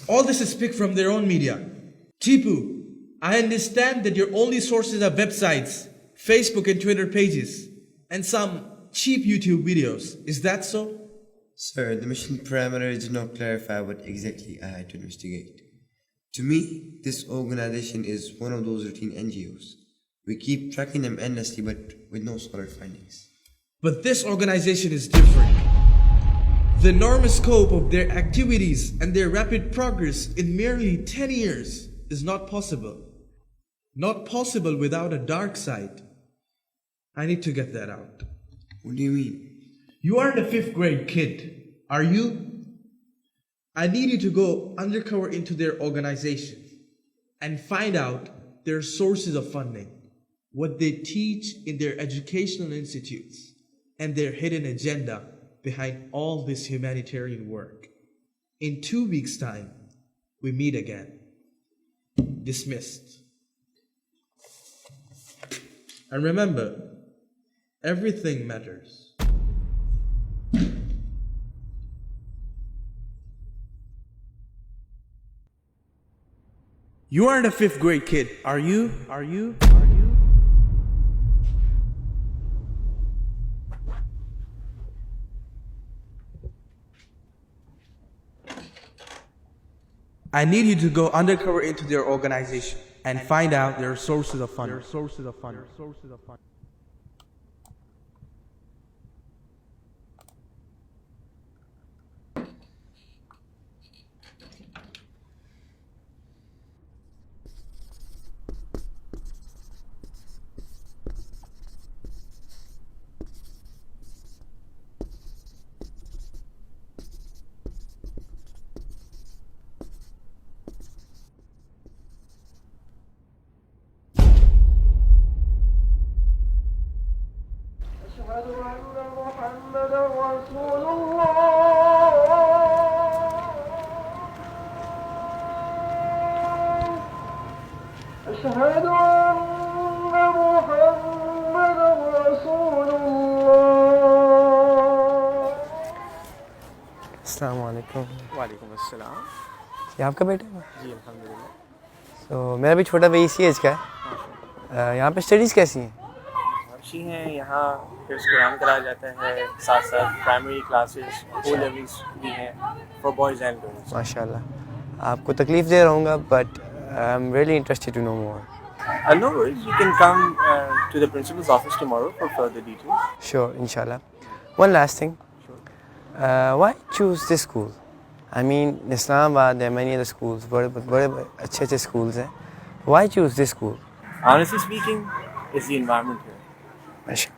All this is picked from their own media. Tipu, I understand that your only sources are websites, Facebook and Twitter pages, and some cheap YouTube videos. Is that so? Sir, the mission parameters did not clarify what exactly I had to investigate. To me, this organization is one of those routine NGOs. We keep tracking them endlessly but with no solid findings. But this organization is different. The enormous scope of their activities and their rapid progress in merely 10 years is not possible. Not possible without a dark side. I need to get that out. What do you mean? You aren't a 5th grade kid, are you? I need you to go undercover into their organization and find out their sources of funding, what they teach in their educational institutes, and their hidden agenda behind all this humanitarian work. In 2 weeks' time, we meet again. Dismissed. And remember, everything matters. You aren't a 5th grade kid, are you? I need you to go undercover into their organization and find out their sources of funding. السلام علیکم. وعلیکم السلام. یہ آپ کا بیٹا ہے؟ جی الحمدللہ. تو میرا بھی چھوٹا بھائی اسی ایج کا ہے. یہاں پہ اسٹڈیز کیسی ہیں؟ اچھی ہیں. یہاں پھر قرآن کرایا جاتا ہے، ساتھ ساتھ پرائمری کلاسز او لیولس بھی ہیں فار بوائز اینڈ گرلز. ماشاء اللہ. آپ کو تکلیف دے رہا ہوں گا but I am really interested to know more. No worries, you can come to the principal's office tomorrow for further details. Sure, inshallah. One last thing. Why choose this school? I mean, in Islamabad there are many other schools, بڑے اچھے schools ہیں. Why choose this school? Honestly speaking, it's the environment here. ماشاء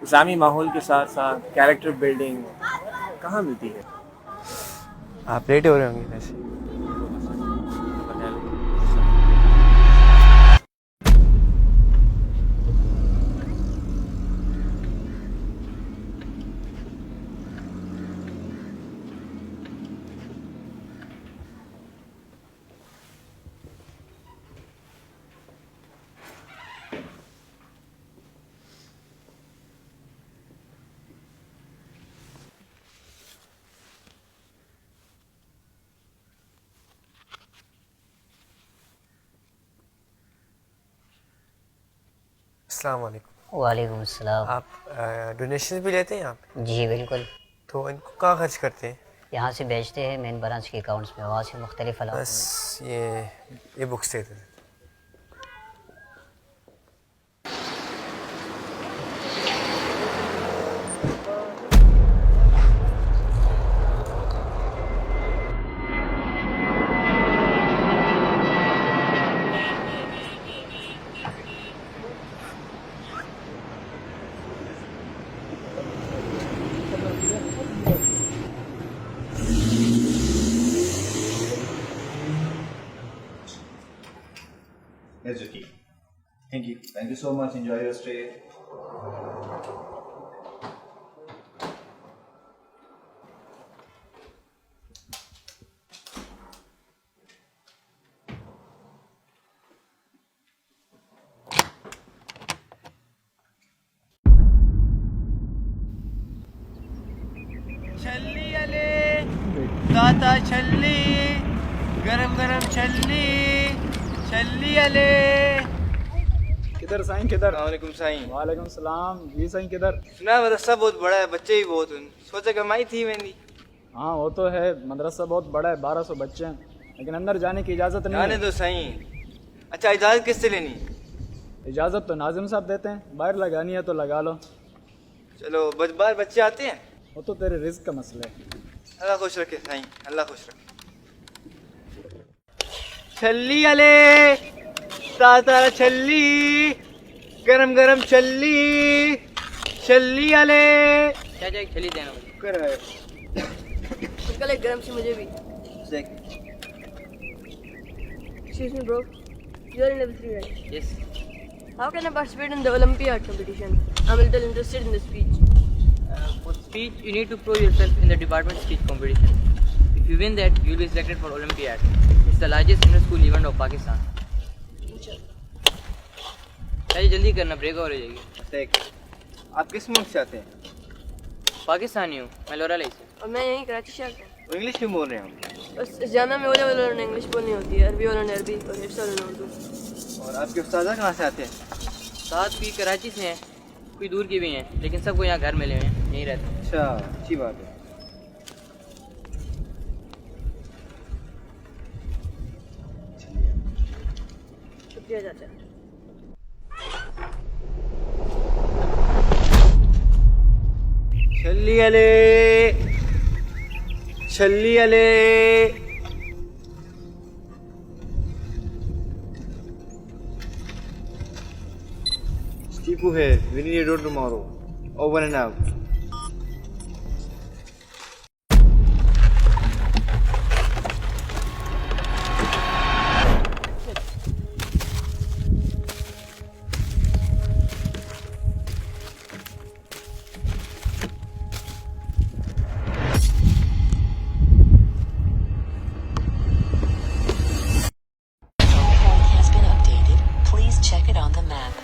اسلامی ماحول کے ساتھ ساتھ character building کہاں ملتی ہے؟ آپ لیٹ ہو رہے ہوں گے ویسے. السلام علیکم. وعلیکم السلام. آپ ڈونیشنز بھی لیتے ہیں یہاں پہ؟ جی بالکل. تو ان کو کہاں خرچ کرتے ہیں؟ یہاں سے بیچتے ہیں مین برانچ کے اکاؤنٹس میں، وہاں سے مختلف علاقوں میں. بس یہ بکس دیتے ہیں. Here's your key. Thank you. Thank you so much. Enjoy your stay. چلی علی داتا چلی छल्ली अले किधर साईं किधर? वालेकुम साईं। वालेकुम सलाम जी साईं किधर? सुना मदरसा बहुत बड़ा है, बच्चे भी बहुत हैं, सोचा कमाई थी मैंने। हाँ वो तो है, मदरसा बहुत बड़ा है, 1200 बच्चे हैं, लेकिन अंदर जाने की इजाज़त नहीं जाने है। दो साईं। अच्छा इजाज़त किससे लेनी? इजाज़त तो नाजिम साहब देते हैं, बाहर लगानी है तो लगा लो। चलो बाहर बच्चे आते हैं। वो तो तेरे रिस्क का मसला है। अल्लाह खुश रखे साईं, अल्लाह खुश रखे। छल्ली अले ताता छल्ली, गरम गरम छल्ली, छल्ली अले। क्या चाहिए? छल्ली देना मुझे। कर है कल एक गरम सी मुझे भी। Excuse me bro, you are in level 3 right? Yes. How can I participate in the Olympiad competition? I'm a little interested in the speech. For speech, you need to prove yourself in the department speech competition. If you win that, you'll be selected for Olympiad. It's the largest inter-school event of Pakistan. चाहिए जल्दी करना, break हो जाएगी। आप किस मुल्क से आते हैं? पाकिस्तानी हूँ, मैं लोरालाई से। और मैं यहीं कराची से आता हूँ। इंग्लिश क्यों बोल रहे हैं हम? बस इस जामिया में ओले वालों ने इंग्लिश बोलनी होती है, अरबी वालों ने अरबी और हिफ्स वालों ने उर्दू। और आपके उस्ताद कहाँ से आते हैं? साथ भी कराची से हैं, कोई दूर के भी हैं, लेकिन सबको यहाँ घर मिले हुए हैं, यहीं रहते हैं। अच्छा अच्छी बात है। शुक्रिया चाचा। छल्ली अले छल्ली अले। Stipu है, we need a door tomorrow. Over and out. Has been updated. Please check it on the map.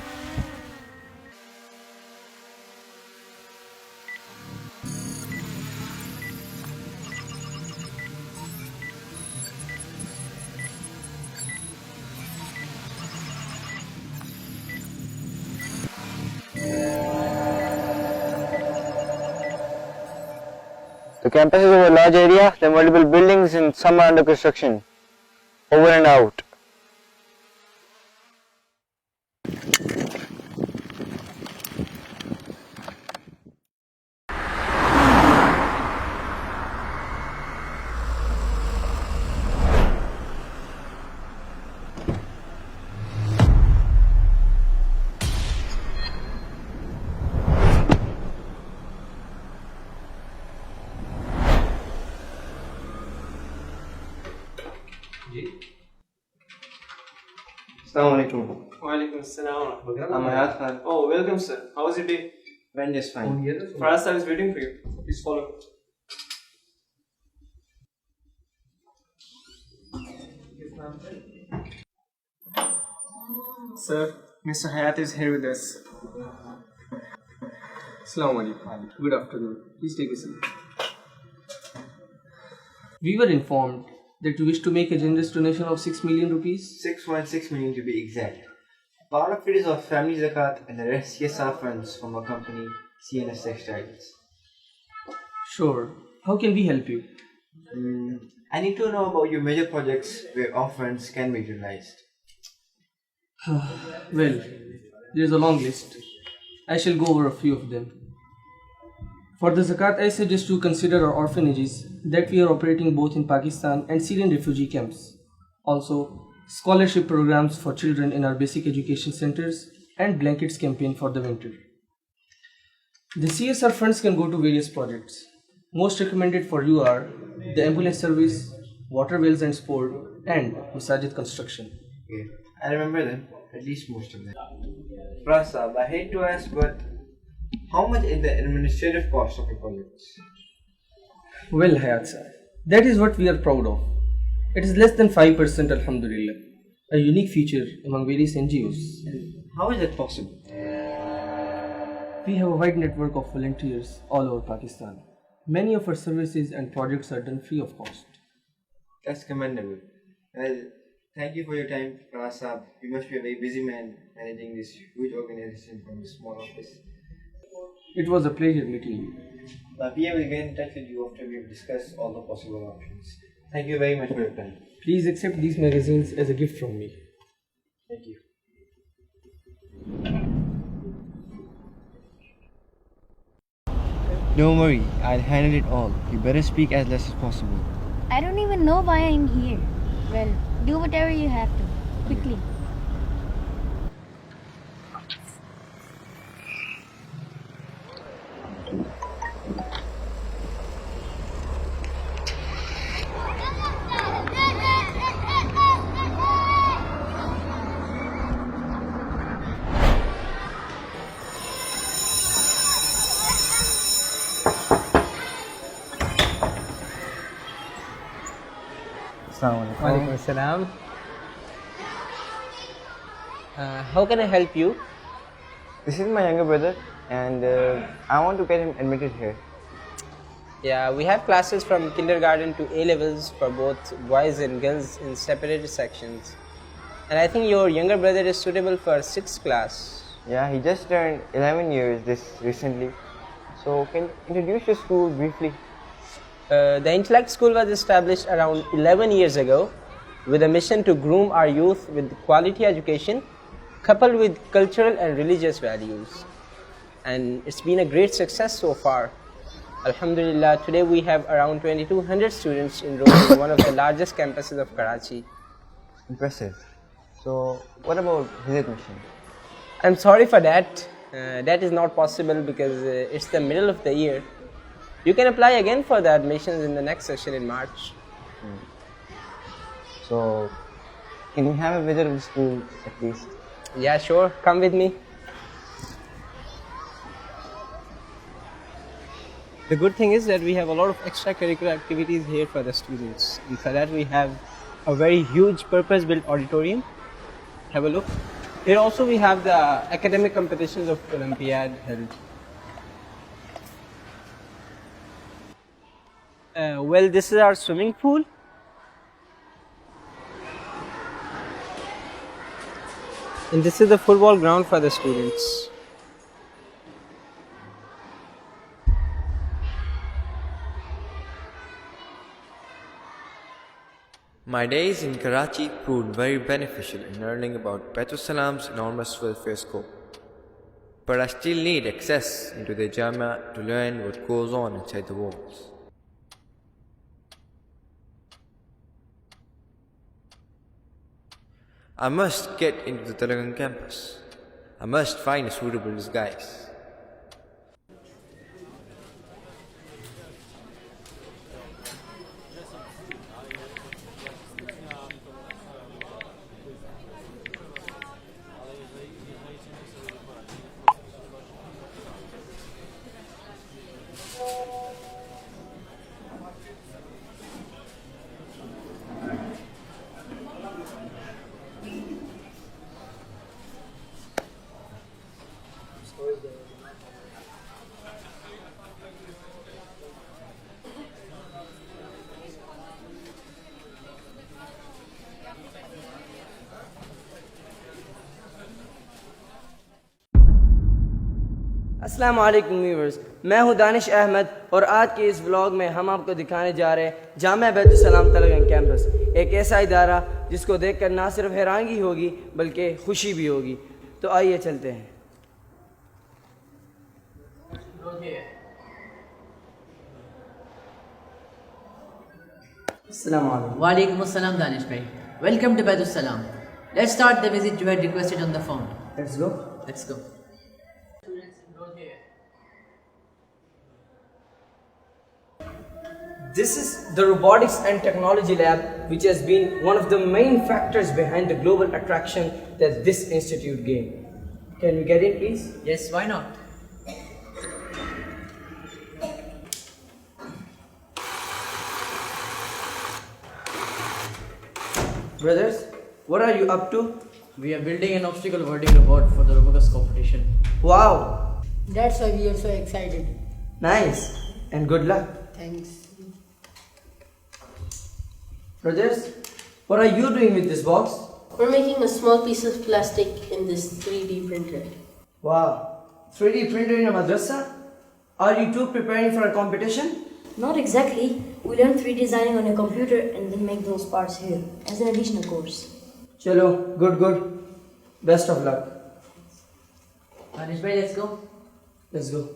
The campus is over a large area. There are multiple buildings and some are under construction. Over and out. Assalamualaikum. Walaikum Assalam. I'm Hayat Khan. Oh, welcome sir. How was your day? Went just fine. Faraz sir is waiting for you. Please follow. Sir, Mr. Hayat is here with us. Assalamu alaikum. Good afternoon. Please take a seat. We were informed that you wish to make a generous donation of 6 million rupees. 6.6 million to be exact. Part of it is our family zakat and the rest CSR funds from our company CNS Textiles. Sure. How can we help you? I need to know about your major projects where our funds can be utilized. Well, there's a long list. I shall go over a few of them. For the zakat, I suggest you consider our orphanages that we are operating both in Pakistan and Syrian refugee camps. Also, scholarship programs for children in our basic education centers and blankets campaign for the winter. The CSR funds can go to various projects. Most recommended for you are the ambulance service, water wells and sport, and masajid construction. Okay. I remember them, at least most of them. Prasad, I hate to ask, but how much is the administrative cost of your projects? Well, Hayat sir, that is what we are proud of. It is less than 5%, alhamdulillah. A unique feature among various NGOs. How is that possible? We have a wide network of volunteers all over Pakistan. Many of our services and projects are done free of cost. That's commendable. Well, Thank you for your time, Rana Saab. You must be a very busy man managing this huge organization from a small office. It was a pleasure meeting you. PA will get in touch with you after we have discussed all the possible options. Thank you very much for your time. Please accept these magazines as a gift from me. Thank you. Don't worry, I'll handle it all. You better speak as less as possible. I don't even know why I'm here. Well, do whatever you have to. Quickly. Baitussalam. How can I help you? This is my younger brother, and I want to get him admitted here. Yeah, we have classes from kindergarten to A levels for both boys and girls in separated sections. And I think your younger brother is suitable for 6th class. Yeah, he just turned 11 years this recently. So, can you introduce your school briefly? The Intellect School was established around 11 years ago with a mission to groom our youth with quality education coupled with cultural and religious values. And it's been a great success so far. Alhamdulillah, today we have around 2200 students enrolled in one of the largest campuses of Karachi. Impressive. So, what about his admission? I'm sorry for that. That is not possible because it's the middle of the year. You can apply again for the admissions in the next session in March. So, can you have a visit of the school at least? Yeah, sure. Come with me. The good thing is that we have a lot of extracurricular activities here for the students. And for that we have a very huge purpose-built auditorium. Have a look. Here also we have the academic competitions of Olympiad held. Well, this is our swimming pool. And this is the football ground for the students. My days in Karachi proved very beneficial in learning about Baitussalam's enormous welfare scope. But I still need access into the Jamia to learn what goes on inside the walls. I must get into the Telegram campus. I must find a suitable disguise. अस्सलाम वालेकुम viewers, मैं हूं दानिश अहमद और आज के इस vlog में हम आपको दिखाने जा रहे हैं जामिया बैतुस्सलाम तलगन कैंपस, एक ऐसा इदारा जिसको देखकर ना सिर्फ हैरानगी होगी बल्कि खुशी भी होगी। तो आइए चलते हैं। Walaikum Assalam Danish bhai. Welcome to Baitussalam. Let's start the visit you had requested on the phone. Let's go. Let's go. This is the robotics and technology lab, which has been one of the main factors behind the global attraction that this institute gained. Can we get in, please? Yes, why not? Brothers, what are you up to? We are building an obstacle avoiding robot for the robotics competition. Wow! That's why we are so excited. Nice! And good luck. Thanks. Brothers, What are you doing with this box? We're making a small piece of plastic in this 3D printer. Wow, 3D printer in a madrasa? Are you two preparing for a competition? Not exactly. We learn 3D designing on a computer and then make those parts here as an additional course. Chalo, good. Best of luck. Danish bhai, let's go. Let's go.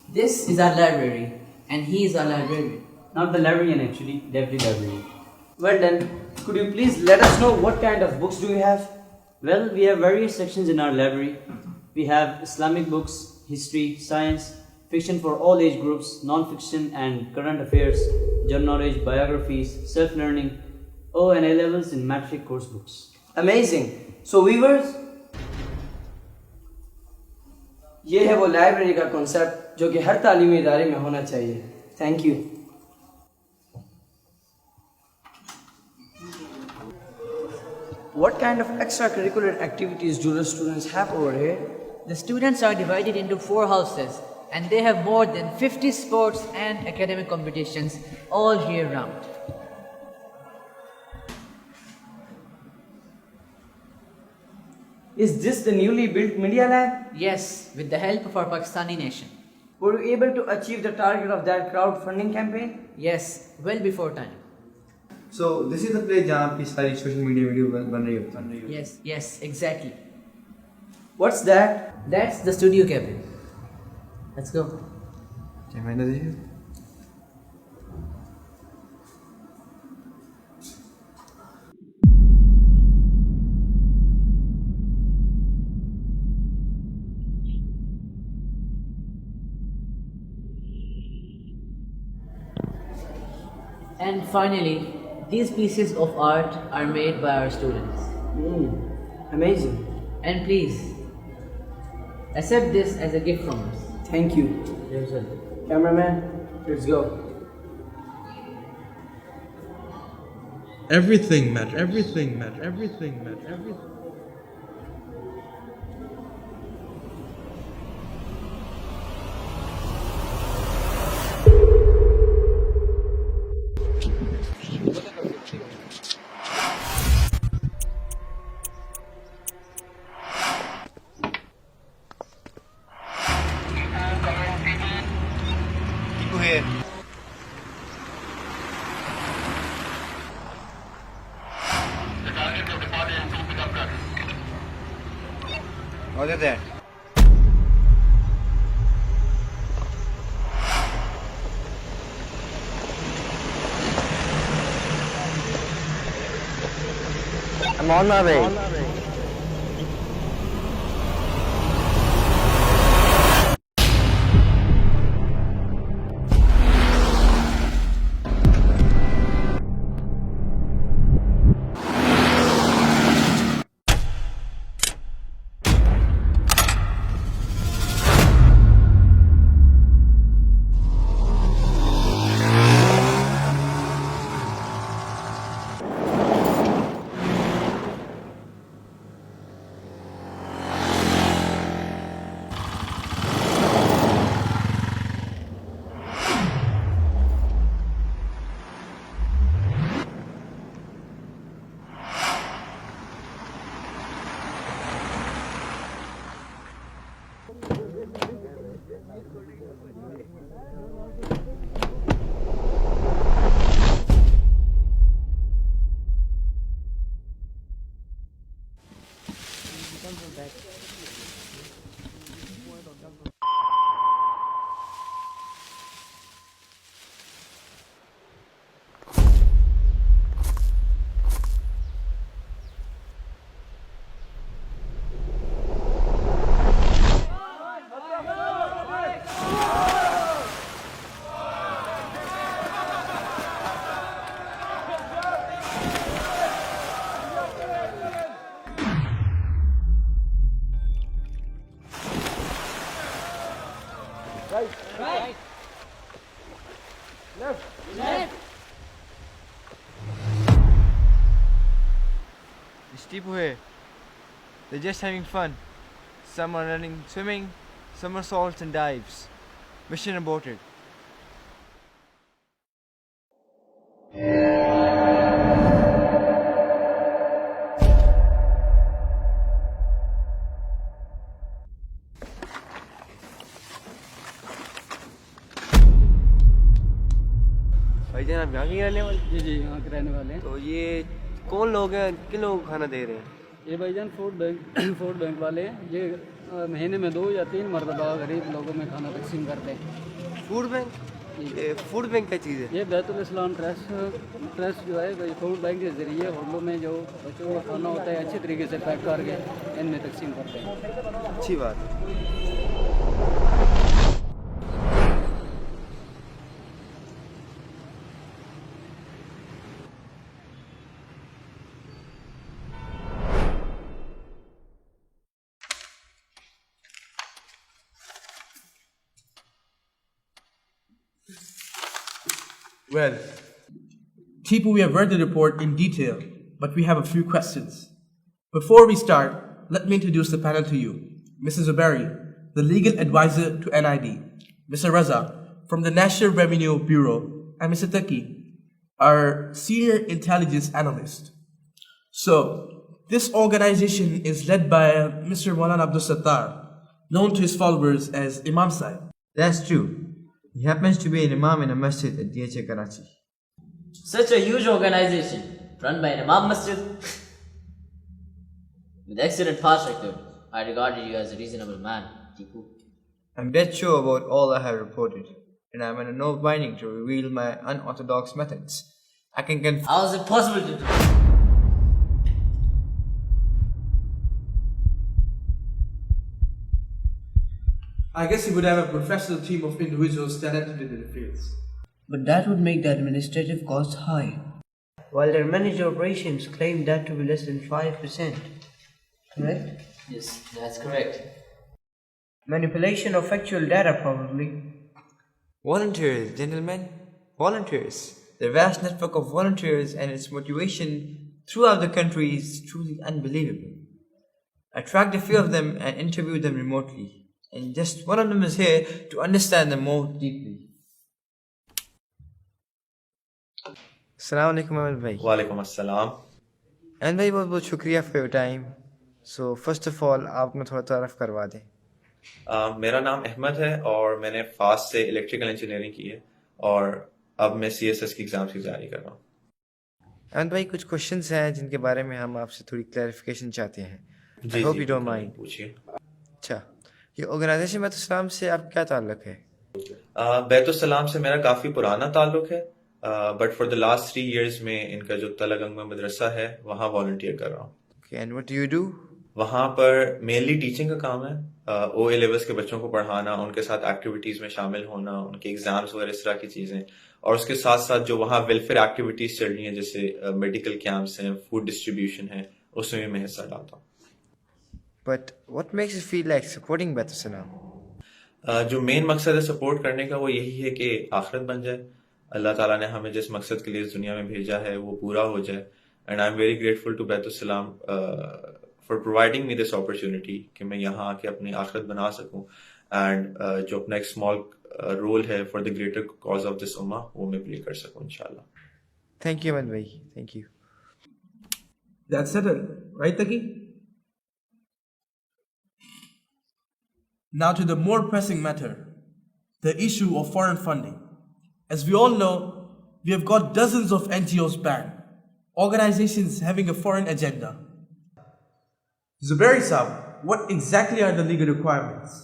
This is our library, and he is our librarian. Not the librarian actually, deputy librarian. Well then, could you please let us know what kind of books do you have? Well, we have various sections in our library. We have Islamic books, history, science, fiction for all age groups, non-fiction and current affairs, general knowledge, biographies, self-learning, and A-levels in matric course books. Amazing. So viewers, ये है वो library का concept जो कि हर तालीमी इदारे में होना चाहिए. Thank you. What kind of extracurricular activities do the students have over here? The students are divided into 4 houses, and they have more than 50 sports and academic competitions all year round. Is this the newly built media lab? Yes, with the help of our Pakistani nation. Were you able to achieve the target of that crowdfunding campaign? Yes, well before time. So this is the place जहाँ पे सारी social media video बन रही होती है. Yes, exactly. What's that? That's the studio cabin. Let's go. And finally, these pieces of art are made by our students. Amazing. And please, accept this as a gift from us. Thank you. Cameraman, let's go. Everything, Matt. Everything. Other than I'm on my way. Right. Left. These people here, they're just having fun. Some are learning swimming, somersaults and dives. Mission aborted. आप यहाँ के रहने वाले? जी जी, यहाँ के रहने वाले हैं। तो ये कौन लोग हैं, किन लोगों को खाना दे रहे हैं? ये भाईजान फूड बैंक वाले हैं। ये महीने में 2 या 3 मरतबा गरीब लोगों में खाना तकसीम करते हैं। Food bank? ये फूड बैंक क्या चीज़ है? ये बैतुल-इस्लाम ट्रस्ट जो है ये फूड बैंक के ज़रिए होटलों में जो बच्चों का खाना होता है अच्छे तरीके से पैक करके इनमें तकसीम करते हैं। अच्छी बात है। Well, Tipu, we have read the report in detail, but we have a few questions. Before we start, let me introduce the panel to you. Mrs. Zuberi, the legal advisor to NID, Mr. Raza from the National Revenue Bureau, and Mr. Taki, our senior intelligence analyst. So, this organization is led by Mr. Maulana Abdul Sattar, known to his followers as Imam Sahib. That's true. He happens to be an imam in a masjid at DHA Karachi. Such a huge organization, run by an Imam Masjid, with excellent past record. I regarded you as a reasonable man, Tipu. I'm dead sure about all I have reported, and I'm under no binding to reveal my unorthodox methods. I can confirm. How is it possible to do? I guess you would have a professional team of individuals talented in their fields. But that would make the administrative costs high. While their managed operations claim that to be less than 5%. Correct? Yes, that's correct. Manipulation of factual data, probably. Volunteers, gentlemen. Volunteers. The vast network of volunteers and its motivation throughout the country is truly unbelievable. I tracked a few of them and interviewed them remotely. And just one of them is here to understand them more deeply. Assalamu alaikum Ahmed bhai. Walaikum assalam. Ahmed bhai, बहुत बहुत शुक्रिया for your time. So first of all, आप अपना थोड़ा तारफ़ करवा दें. मेरा नाम अहमद है और मैंने फास्ट से इलेक्ट्रिकल इंजीनियरिंग की है और अब मैं CSS की एग्जाम्स की तैयारी कर रहा हूँ. अहमद भाई, कुछ क्वेश्चंस हैं जिनके बारे में हम आपसे थोड़ी क्लैरिफिकेशन चाहते हैं. जी, I hope you don't mind. पूछिए. अच्छा, ये ऑर्गेनाइजेशन बैतुस्सलाम से आपका क्या ताल्लुक है? बैतुस्सलाम से मेरा काफ़ी पुराना ताल्लुक है, but for the last 3 years में इनका जो तलगंग में मदरसा है वहाँ वॉलंटियर कर रहा हूँ. Okay, and what do you do? वहाँ पर मेनली टीचिंग का काम है. OA लेवल्स के बच्चों को पढ़ाना, उनके साथ एक्टिविटीज़ में शामिल होना, उनके एग्जाम्स वगैरह इस तरह की चीज़ें, और उसके साथ साथ जो वहाँ वेलफेयर एक्टिविटीज़ चल रही हैं जैसे मेडिकल कैंप्स हैं, फूड डिस्ट्रीब्यूशन है, उसमें भी मैं हिस्सा डालता हूँ. But what makes you feel like supporting Baitussalam? जो मेन मकसद है सपोर्ट करने का वो यही है कि आखिरत बन जाए. अल्लाह ताला ने हमें जिस मकसद के लिए इस दुनिया में भेजा है वो पूरा हो जाए. And I am very grateful to Baitussalam for providing me this opportunity कि मैं यहाँ आके अपनी आखिरत बना सकूँ. एंड जो अपना एक स्मॉल रोल है for the greater cause of this उम्मा वो मैं प्ले कर सकूँ इंशाल्लाह. थैंक यू अमन भाई, thank you. That's settled, right, Taki? Now to the more pressing matter, the issue of foreign funding. As we all know, we have got dozens of NGOs banned, organizations having a foreign agenda. Zuberi Saab, what exactly are the legal requirements?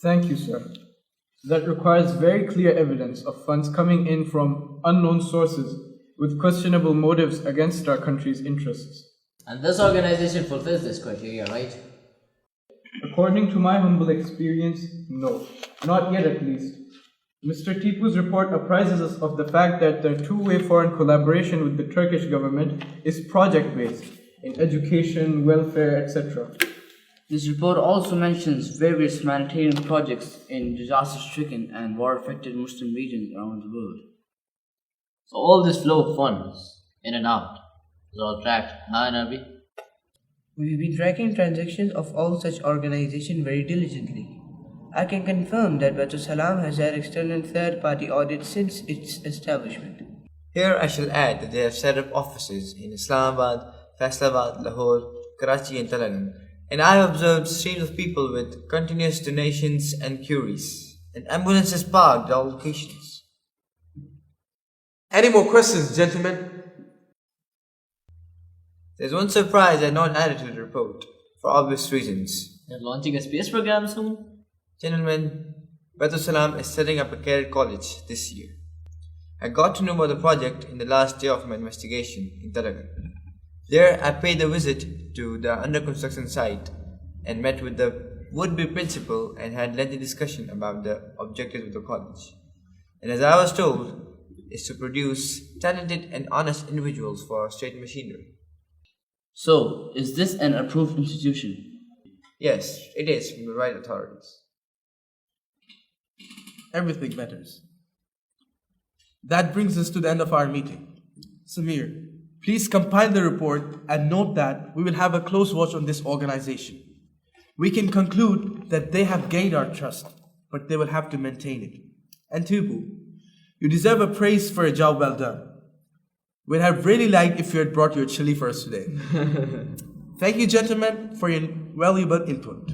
Thank you, sir. That requires very clear evidence of funds coming in from unknown sources with questionable motives against our country's interests. And this organization fulfills this criteria, right? According to my humble experience, no. Not yet at least. Mr. Tipu's report apprises us of the fact that the two-way foreign collaboration with the Turkish government is project-based in education, welfare, etc. This report also mentions various humanitarian projects in disaster-stricken and war-affected Muslim regions around the world. So all this flow of funds, in and out, is all tracked, huh, Nabi? We've been tracking transactions of all such organizations very diligently. I can confirm that Baitussalam has had external third-party audits since its establishment. Here I shall add that they have set up offices in Islamabad, Faisalabad, Lahore, Karachi and Telangan, and I have observed streams of people with continuous donations and queries, and ambulances parked at all locations. Any more questions, gentlemen? There's one surprise I not added to the report, for obvious reasons. They're launching a space program soon? Gentlemen, Baitussalam is setting up a cadet college this year. I got to know about the project in the last day of my investigation in Talagan. There, I paid a visit to the under construction site and met with the would-be principal and had lengthy discussion about the objectives of the college. And as I was told, is to produce talented and honest individuals for state machinery. So, is this an approved institution? Yes, it is from the right authorities. Everything matters. That brings us to the end of our meeting. Samir, please compile the report and note that we will have a close watch on this organization. We can conclude that they have gained our trust, but they will have to maintain it. And Tubu, you deserve a praise for a job well done. We'd have really liked if you had brought your chili for us today. Thank you, gentlemen, for your valuable input.